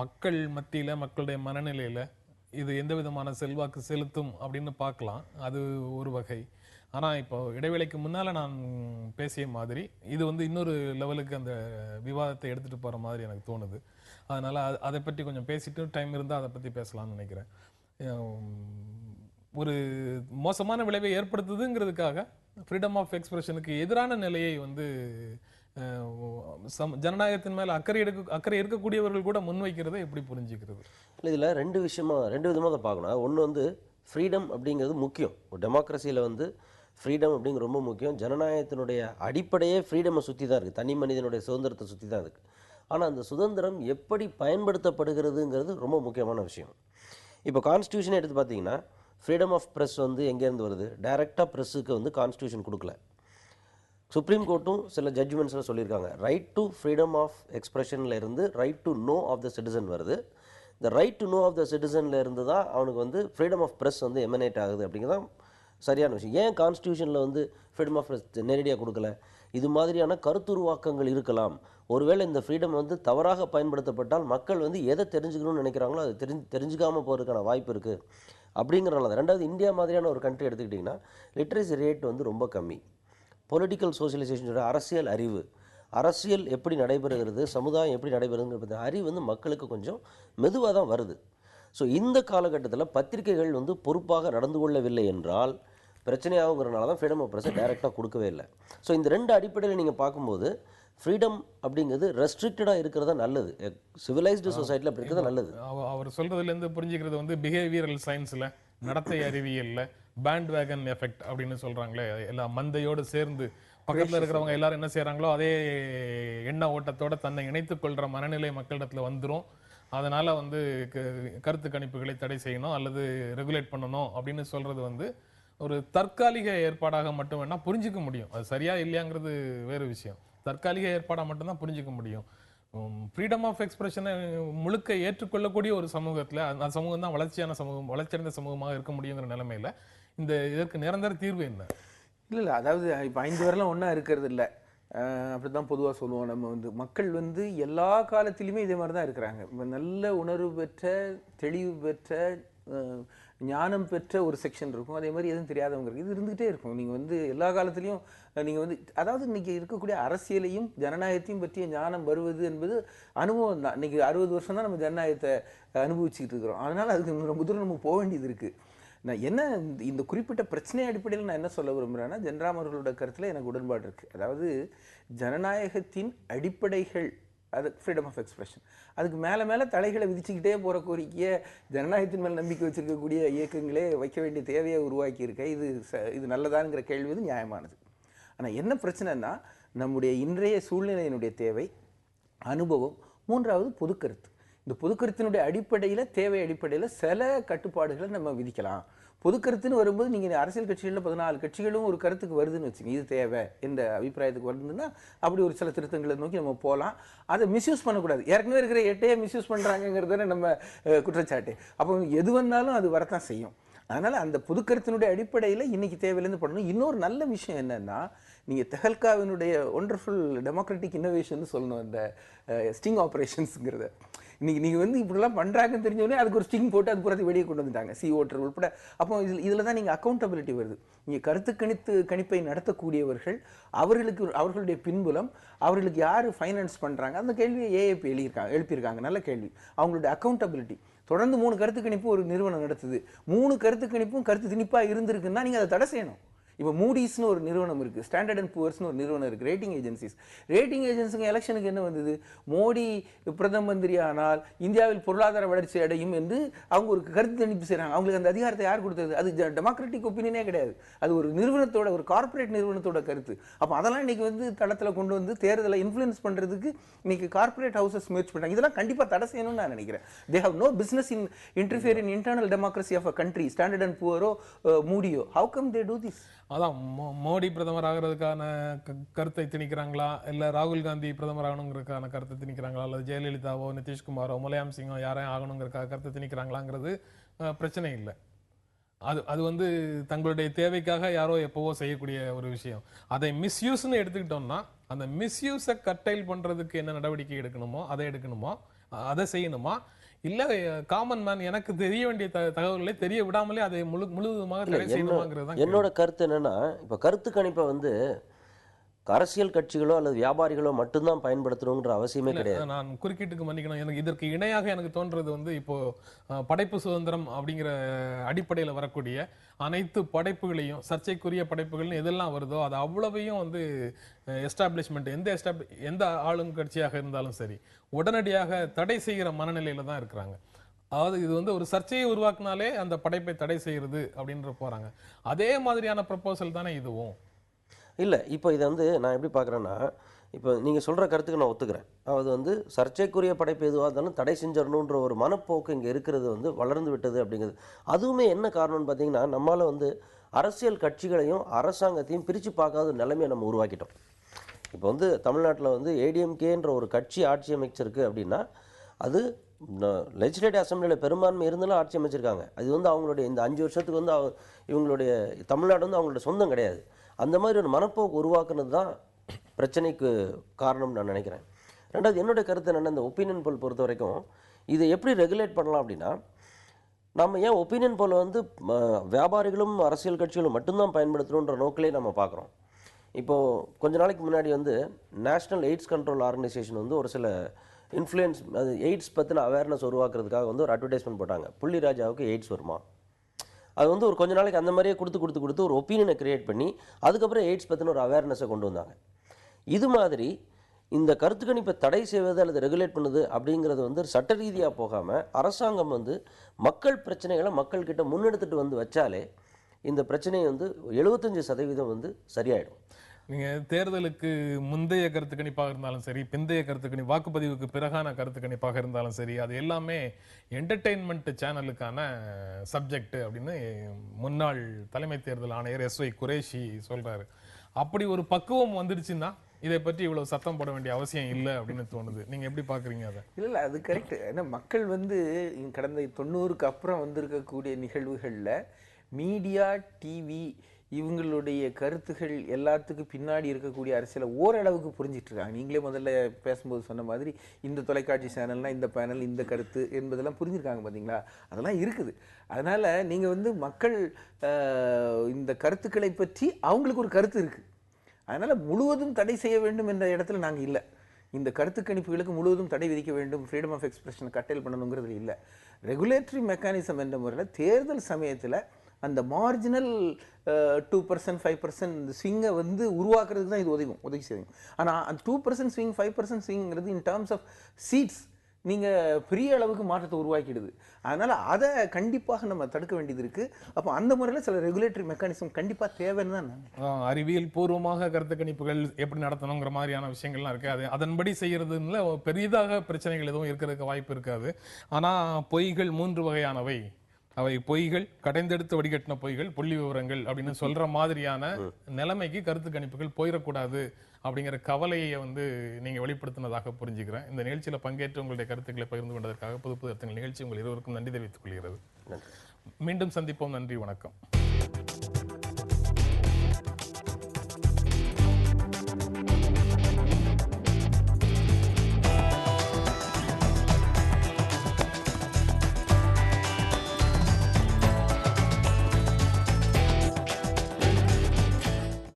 மக்கள் மத்தியில, மக்களுடைய மனநிலையில இது எந்த விதமான செல்வாக்கு செலுத்தும் அப்படின்னு பார்க்கலாம். அது ஒரு வகை. ஆனா இப்போ இடைவேளைக்கு முன்னால நான் பேசிய மாதிரி இது வந்து இன்னொரு லெவலுக்கு அந்த விவாதத்தை எடுத்துட்டு போற மாதிரி எனக்கு தோணுது. அதனால அதை பற்றி கொஞ்சம் பேசிட்டு டைம் இருந்தா அதை பத்தி பேசலாம்னு நினைக்கிறேன். ஒரு மோசமான விளைவை ஏற்படுத்துதுங்கிறதுக்காக ஃப்ரீடம் ஆஃப் எக்ஸ்பிரஷனுக்கு எதிரான நிலையை வந்து ஜனநாயகத்தின் மேல அக்கறை இருக்கக்கூடியவர்கள் கூட முன்வைக்கிறதை எப்படி புரிஞ்சுக்கிறது? இதில் ரெண்டு விதமாக அதை பார்க்கணும். ஒன்று வந்து ஃப்ரீடம் அப்படிங்கிறது முக்கியம். ஒரு டெமோக்ரஸியில் வந்து ஃப்ரீடம் அப்படிங்கிறது ரொம்ப முக்கியம். ஜனநாயகத்தினுடைய அடிப்படையே ஃப்ரீடமை சுற்றி தான் இருக்குது, தனி மனிதனுடைய சுதந்திரத்தை சுற்றி தான் இருக்குது. ஆனால் அந்த சுதந்திரம் எப்படி பயன்படுத்தப்படுகிறதுங்கிறது ரொம்ப முக்கியமான விஷயம். இப்போ கான்ஸ்டியூஷனை எடுத்து பார்த்தீங்கன்னா ஃப்ரீடம் ஆஃப் ப்ரெஸ் வந்து எங்கேருந்து வருது? டைரெக்டாக ப்ரெஸ்ஸுக்கு வந்து கான்ஸ்டியூஷன் கொடுக்கல. சுப்ரீம் கோர்ட்டும் சில ஜட்ஜ்மெண்ட்ஸில் சொல்லியிருக்காங்க, ரைட் டு ஃப்ரீடம் ஆஃப் எக்ஸ்பிரஷனில் இருந்து right to know of the citizen வருது. இந்த right to know of the சிட்டிசனில் இருந்து தான் அவனுக்கு வந்து ஃப்ரீடம் ஆஃப் ப்ரெஸ் வந்து எமனேட் ஆகுது. அப்படிங்கிறதான் சரியான விஷயம். ஏன் கான்ஸ்டியூஷனில் வந்து ஃப்ரீடம் ஆஃப் ப்ரெஸ் நேரடியாக கொடுக்கல? இது மாதிரியான கருத்துருவாக்கங்கள் இருக்கலாம். ஒருவேளை இந்த ஃப்ரீடம் வந்து தவறாக பயன்படுத்தப்பட்டால் மக்கள் வந்து எதை தெரிஞ்சுக்கணும்னு நினைக்கிறாங்களோ அது தெரிஞ்சுக்காமல் போகிறதுக்கான வாய்ப்பு இருக்குது அப்படிங்கிறனால தான். ரெண்டாவது, இந்தியா மாதிரியான ஒரு கண்ட்ரி எடுத்துக்கிட்டிங்கன்னா லிட்ரேசி ரேட் வந்து ரொம்ப கம்மி. பொலிட்டிக்கல் சோசியலைசேஷனோட அரசியல் அறிவு, அரசியல் எப்படி நடைபெறுகிறது, சமுதாயம் எப்படி நடைபெறுங்கிறது அறிவு வந்து மக்களுக்கு கொஞ்சம் மெதுவாக தான் வருது. ஸோ இந்த காலகட்டத்தில் பத்திரிகைகள் வந்து பொறுப்பாக நடந்து கொள்ளவில்லை என்றால் பிரச்சனையாகுங்கிறனால தான் ஃப்ரீடம் ஆஃப் ப்ரெஸ்ஸை டைரெக்டாக கொடுக்கவே இல்லை. ஸோ இந்த ரெண்டு அடிப்படையில் நீங்கள் பார்க்கும்போது ஃப்ரீடம் அப்படிங்கிறது ரெஸ்ட்ரிக்டடாக இருக்கிறதா நல்லது. சிவிலைஸ்டு சொசைட்டியில் அப்படி இருக்கிறது நல்லது. அவர் சொல்றதுலேருந்து புரிஞ்சுக்கிறது வந்து பிஹேவியரல் சயின்ஸில், நடத்தை அறிவியலில் பேண்ட் வேகன் எஃபெக்ட் அப்படின்னு சொல்றாங்களே, எல்லாம் மந்தையோடு சேர்ந்து பக்கத்தில் இருக்கிறவங்க எல்லாரும் என்ன செய்யறாங்களோ அதே எண்ண ஓட்டத்தோட தன்னை இணைத்துக் கொள்ற மனநிலை மக்களிடத்துல வந்துடும். அதனால வந்து கருத்து கணிப்புகளை தடை செய்யணும் அல்லது ரெகுலேட் பண்ணணும் அப்படின்னு சொல்றது வந்து ஒரு தற்காலிக ஏற்பாடாக மட்டும் வேணா புரிஞ்சுக்க முடியும். அது சரியா இல்லையாங்கிறது வேறு விஷயம். தற்காலிக ஏற்பாடாக மட்டும்தான் புரிஞ்சுக்க முடியும். ஃப்ரீடம் ஆஃப் எக்ஸ்பிரஷனை முழுக்க ஏற்றுக்கொள்ளக்கூடிய ஒரு சமூகத்தில் அந்த சமூகம் தான் வளர்ச்சியான சமூகம், வளர்ச்சியடைந்த சமூகமாக இருக்க முடியுங்கிற நிலைமையில இதற்கு நிரந்தர தீர்வு என்ன? இல்லை, அதாவது இப்போ 5 வரலாம் ஒன்றா இருக்கிறது இல்லை. அப்படி தான் பொதுவாக சொல்லுவோம். நம்ம வந்து மக்கள் வந்து எல்லா காலத்திலையுமே இதே மாதிரி தான் இருக்கிறாங்க. இப்போ நல்ல உணர்வு பெற்ற, தெளிவு பெற்ற, ஞானம் பெற்ற ஒரு செக்ஷன் இருக்கும். அதே மாதிரி எதுவும் தெரியாதவங்க இருக்குது. இது இருந்துகிட்டே இருக்கும். நீங்கள் வந்து எல்லா காலத்துலேயும் நீங்கள் வந்து அதாவது இன்றைக்கி இருக்கக்கூடிய அரசியலையும் ஜனநாயகத்தையும் பற்றிய ஞானம் வருவது என்பது அனுபவம் தான். இன்றைக்கி 60 வருஷம் தான் நம்ம ஜனநாயகத்தை அனுபவிச்சுக்கிட்டு இருக்கிறோம். அதனால் அதுக்கு ரொம்ப தூரம் நம்ம போக வேண்டியது இருக்குது. நான் என்ன இந்த குறிப்பிட்ட பிரச்சனை அடிப்படையில் நான் என்ன சொல்ல விரும்புகிறேன்னா, ஜென்ராம் அவர்களோட கருத்தில் எனக்கு உடன்பாடு இருக்குது. அதாவது ஜனநாயகத்தின் அடிப்படைகள், அது ஃப்ரீடம் ஆஃப் எக்ஸ்பிரஷன், அதுக்கு மேலே மேலே தலைகளை விதிச்சுக்கிட்டே போகிற கோரிக்கையை ஜனநாயகத்தின் மேல் நம்பிக்கை வச்சுருக்கக்கூடிய இயக்கங்களே வைக்க வேண்டிய தேவையை உருவாக்கியிருக்க. இது நல்லதாங்கிற கேள்வி வந்து நியாயமானது. ஆனால் என்ன பிரச்சனைன்னா, நம்முடைய இன்றைய சூழ்நிலையினுடைய தேவை, அனுபவம், மூன்றாவது பொதுக்கருத்து. இந்த பொதுக்கருத்தினுடைய அடிப்படையில், தேவை அடிப்படையில் சில கட்டுப்பாடுகளை நம்ம விதிக்கலாம். பொதுக்கருத்துன்னு வரும்போது நீங்கள் அரசியல் கட்சிகளில் 14 கட்சிகளும் ஒரு கருத்துக்கு வருதுன்னு வச்சுங்க, இது தேவை என்ற அபிப்பிராயத்துக்கு வருதுன்னா அப்படி ஒரு சில திருத்தங்களை நோக்கி நம்ம போகலாம். அதை மிஸ்யூஸ் பண்ணக்கூடாது. ஏற்கனவே இருக்கிற 8 மிஸ்யூஸ் பண்ணுறாங்கிறத நம்ம குற்றச்சாட்டு. அப்போ எது வந்தாலும் அது வரத்தான் செய்யும். அதனால் அந்த பொதுக்கருத்தினுடைய அடிப்படையில் இன்றைக்கி தேவையிலேருந்து பண்ணணும். இன்னொரு நல்ல விஷயம் என்னென்னா, நீங்கள் தெஹல்காவினுடைய ஒண்டர்ஃபுல் டெமோக்ராட்டிக் இன்னோவேஷன் சொல்லணும். அந்த ஸ்டிங் ஆப்ரேஷன்ஸுங்கிறத நீங்கள் வந்து இப்படிலாம் பண்ணுறாங்கன்னு தெரிஞ்சோடனே அதுக்கு ஒரு ஸ்டிங் போட்டு அது புறத்தை வெளியே கொண்டு வந்துட்டாங்க, சி ஓட்டர் உட்பட. அப்போ இதில் தான் நீங்கள் அக்கௌண்டபிலிட்டி வருது. நீங்கள் கணிப்பை நடத்தக்கூடியவர்கள், அவர்களுடைய பின்புலம், அவர்களுக்கு யார் ஃபைனான்ஸ் பண்ணுறாங்க, அந்த கேள்வியை ஏஏபி எழுப்பியிருக்காங்க. நல்ல கேள்வி. அவங்களுடைய அக்கௌண்டபிலிட்டி. தொடர்ந்து 3 கருத்து கணிப்பு ஒரு நிறுவனம் நடத்துது. 3 கருத்து கணிப்பும் கருத்து திணிப்பாக இருந்திருக்குன்னா நீங்கள் அதை தடை செய்யணும். இப்போ மூடிஸ்னு ஒரு நிறுவனம் இருக்குது, ஸ்டாண்டர்ட் அண்ட் புவர்ஸ்னு ஒரு நிறுவனம் இருக்குது, ரேட்டிங் ஏஜென்சிங்க எலெக்ஷனுக்கு என்ன வந்தது? மோடி பிரதம மந்திரி ஆனால் இந்தியாவில் பொருளாதார வளர்ச்சி அடையும் என்று அவங்க ஒரு கருத்து கணிப்பு செய்கிறாங்க. அவங்களுக்கு அந்த அதிகாரத்தை யார் கொடுத்தது? அது டெமோக்ராட்டிக் ஒப்பீனியனே கிடையாது. அது ஒரு நிறுவனத்தோட, ஒரு கார்பரேட் நிறுவனத்தோட கருத்து. அப்போ அதெல்லாம் இன்றைக்கி வந்து தளத்தில் கொண்டு வந்து தேர்தலை இன்ஃப்ளூயன்ஸ் பண்ணுறதுக்கு இன்றைக்கி கார்பரேட் ஹவுசஸ் முயற்சி பண்ணுறாங்க. இதெல்லாம் கண்டிப்பாக தடை செய்யணும்னு நான் நினைக்கிறேன். They have no business in interfere in internal democracy of a country. Standard and புவரோ மூடியோ, how come they do this? அதான் மோடி பிரதமர் ஆகிறதுக்கான கருத்தை திணிக்கிறாங்களா, இல்லை ராகுல் காந்தி பிரதமர் ஆகணுங்கிறதுக்கான கருத்தை திணிக்கிறாங்களா, அல்லது ஜெயலலிதாவோ நிதிஷ்குமாரோ முலாயம் சிங்கோ யாரையும் ஆகணுங்கிறதுக்காக கருத்தை திணிக்கிறாங்களாங்கிறது பிரச்சனை இல்லை. அது வந்து தங்களுடைய தேவைக்காக யாரோ எப்போவோ செய்யக்கூடிய ஒரு விஷயம். அதை மிஸ்யூஸ்ன்னு எடுத்துக்கிட்டோம்னா அந்த மிஸ்யூஸை கட்டைல் பண்ணுறதுக்கு என்ன நடவடிக்கை எடுக்கணுமோ அதை எடுக்கணுமோ, அதை செய்யணுமா, இல்ல காமன் மேன் எனக்கு தெரிய வேண்டிய தகவல்களை தெரிய விடாமலே அதை முழுவதுமாக தடை செய்யணுமாங்கிறது தான் என்னோட கருத்து என்னன்னா, இப்ப கருத்து கணிப்பை வந்து அரசியல் கட்சிகளோ அல்லது வியாபாரிகளோ மட்டும்தான் பயன்படுத்தணுங்கிற அவசியமே கிடையாது. நான் குறுக்கீட்டுக்கு மன்னிக்கணும். எனக்கு இதற்கு இணையாக எனக்கு தோன்றது வந்து இப்போ படைப்பு சுதந்திரம் அப்படிங்கிற அடிப்படையில் வரக்கூடிய அனைத்து படைப்புகளையும், சர்ச்சைக்குரிய படைப்புகள்னு எதெல்லாம் வருதோ அது அவ்வளவையும் வந்து எஸ்டாப்ளிஷ்மெண்ட் எந்த ஆளும் கட்சியாக இருந்தாலும் சரி உடனடியாக தடை செய்கிற மனநிலையில தான் இருக்கிறாங்க. அதாவது இது வந்து ஒரு சர்ச்சையை உருவாக்குனாலே அந்த படைப்பை தடை செய்யறது அப்படின்ற போறாங்க. அதே மாதிரியான ப்ரப்போசல் தானே இதுவும். இல்லை, இப்போ இதை வந்து நான் எப்படி பார்க்குறேன்னா, இப்போ நீங்கள் சொல்கிற கருத்துக்கு நான் ஒத்துக்கிறேன். அது வந்து சர்ச்சைக்குரிய படைப்பு எதுவாக இருந்தாலும் தடை செஞ்சிடணுன்ற ஒரு மனப்போக்கு இங்கே இருக்கிறது வந்து வளர்ந்து விட்டது அப்படிங்கிறது. அதுவுமே என்ன காரணம்னு பார்த்தீங்கன்னா, நம்மளால் வந்து அரசியல் கட்சிகளையும் அரசாங்கத்தையும் பிரித்து பார்க்காத நிலைமையை நம்ம உருவாக்கிட்டோம். இப்போ வந்து தமிழ்நாட்டில் வந்து ஏடிஎம்கேன்ற ஒரு கட்சி ஆட்சி அமைச்சிருக்கு அப்படின்னா, அது லெஜிஸ்லேட்டிவ் அசம்பிளியில் பெரும்பான்மை இருந்தாலும் ஆட்சி அமைச்சிருக்காங்க. அது வந்து அவங்களுடைய இந்த 5 வருஷத்துக்கு வந்து இவங்களுடைய தமிழ்நாடு வந்து அவங்களுடைய சொந்தம் கிடையாது. அந்த மாதிரி ஒரு மனப்போக்கு உருவாக்குனது தான் பிரச்சனைக்கு காரணம்னு நான் நினைக்கிறேன். ரெண்டாவது என்னுடைய கருத்து என்னென்னா, இந்த ஒப்பீனியன் போல் பொறுத்த வரைக்கும் இதை எப்படி ரெகுலேட் பண்ணலாம் அப்படின்னா, நம்ம ஏன் ஒப்பீனியன் போல் வந்து வியாபாரிகளும் அரசியல் கட்சிகளும் மட்டும்தான் பயன்படுத்தணுன்ற நோக்கிலே நம்ம பார்க்குறோம். இப்போது கொஞ்ச நாளைக்கு முன்னாடி வந்து நேஷ்னல் எய்ட்ஸ் கண்ட்ரோல் ஆர்கனைசேஷன் வந்து ஒரு சில இன்ஃப்ளூயன்ஸ், அது எய்ட்ஸ் பற்றின அவேர்னஸ் உருவாக்குறதுக்காக வந்து ஒரு அட்வர்டைஸ்மெண்ட் போட்டாங்க. புள்ளிராஜாவுக்கு எய்ட்ஸ் வருமா. அது வந்து ஒரு கொஞ்ச நாளைக்கு அந்த மாதிரியே கொடுத்து ஒரு ஒப்பீனியனை கிரியேட் பண்ணி அதுக்கப்புறம் எய்ட்ஸ் பற்றின ஒரு அவேர்னஸை கொண்டு வந்தாங்க. இது மாதிரி இந்த கருத்து கணிப்பை தடை செய்வது அல்லது ரெகுலேட் பண்ணுது அப்படிங்கிறது வந்து சட்ட ரீதியாக போகாமல் அரசாங்கம் வந்து மக்கள் பிரச்சனைகளை மக்கள்கிட்ட முன்னெடுத்துட்டு வந்து வச்சாலே இந்த பிரச்சனை வந்து 75% வந்து சரியாயிடும். நீங்க தேர்தலுக்கு முந்தைய கருத்து கணிப்பாக இருந்தாலும் சரி, பிந்தைய கருத்து கணிப்பு, வாக்குப்பதிவுக்கு பிறகான கருத்து கணிப்பாக இருந்தாலும் சரி, அது எல்லாமே என்டர்டெயின்மெண்ட் சேனலுக்கான சப்ஜெக்ட் அப்படின்னு முன்னாள் தலைமை தேர்தல் ஆணையர் SY குரேஷி சொல்றாரு. அப்படி ஒரு பக்குவம் வந்துடுச்சுன்னா இதை பற்றி இவ்வளவு சத்தம் போட வேண்டிய அவசியம் இல்லை அப்படின்னு தோணுது. நீங்க எப்படி பாக்குறீங்க அதை? இல்லை, அது கரெக்ட். ஏன்னா மக்கள் வந்து கடந்த 90க்கு அப்புறம் வந்திருக்கக்கூடிய நிகழ்வுகளில் மீடியா, டிவி இவங்களுடைய கருத்துகள் எல்லாத்துக்கும் பின்னாடி இருக்கக்கூடிய அரசியலை ஓரளவுக்கு புரிஞ்சிட்டு இருக்காங்க. நீங்களே முதல்ல பேசும்போது சொன்ன மாதிரி இந்த தொலைக்காட்சி சேனல்னா இந்த பேனல் இந்த கருத்து என்பதெல்லாம் புரிஞ்சிருக்காங்க பார்த்தீங்களா? அதெல்லாம் இருக்குது. அதனால் நீங்கள் வந்து மக்கள் இந்த கருத்துக்களை பற்றி அவங்களுக்கு ஒரு கருத்து இருக்குது. அதனால் முழுவதும் தடை செய்ய வேண்டும் என்ற இடத்துல நாங்கள் இல்லை. இந்த கருத்து கணிப்புகளுக்கு முழுவதும் தடை விதிக்க வேண்டும், ஃப்ரீடம் ஆஃப் எக்ஸ்பிரஷனை கட்டல் பண்ணணுங்கிறது இல்லை. ரெகுலேட்டரி மெக்கானிசம் என்ற முறையில் தேர்தல் சமயத்தில் அந்த மார்ஜினல் 2%, 5% ஸ்விங்கை வந்து உருவாக்குறதுக்கு தான் இது உதவி செய்யும். ஆனால் அந்த 2% ஸ்விங், 5% ஸ்விங்கிறது இன் டேர்ம்ஸ் ஆஃப் சீட்ஸ் நீங்கள் பெரிய அளவுக்கு மாற்றத்தை உருவாக்கிடுது. அதனால் அதை கண்டிப்பாக நம்ம தடுக்க வேண்டியது இருக்குது. அப்போ அந்த முறையில் சில ரெகுலேட்டரி மெக்கானிசம் கண்டிப்பாக தேவைன்னு தான் நான் அறிவியல் பூர்வமாக கருத்து கணிப்புகள் எப்படி நடத்தணுங்கிற மாதிரியான விஷயங்கள்லாம் இருக்குது. அது அதன்படி செய்கிறதுல பெரிதாக பிரச்சனைகள் எதுவும் இருக்கிறதுக்கு வாய்ப்பு இருக்காது. ஆனால் பொய்கள் 3 வகையானவை. அவை பொய்கள், கடைந்தெடுத்து வடிகட்டின பொய்கள், புள்ளி விவரங்கள் அப்படின்னு சொல்ற மாதிரியான நிலைமைக்கு கருத்து கணிப்புகள் போயிடக்கூடாது அப்படிங்கிற கவலையை வந்து நீங்க வெளிப்படுத்தினதாக புரிஞ்சுக்கிறேன். இந்த நிகழ்ச்சியில பங்கேற்று உங்களுடைய கருத்துக்களை பகிர்ந்து கொண்டதற்காக புது புது நிகழ்ச்சி உங்கள் இருவருக்கும் நன்றி தெரிவித்துக் கொள்கிறது. மீண்டும் சந்திப்போம். நன்றி, வணக்கம்.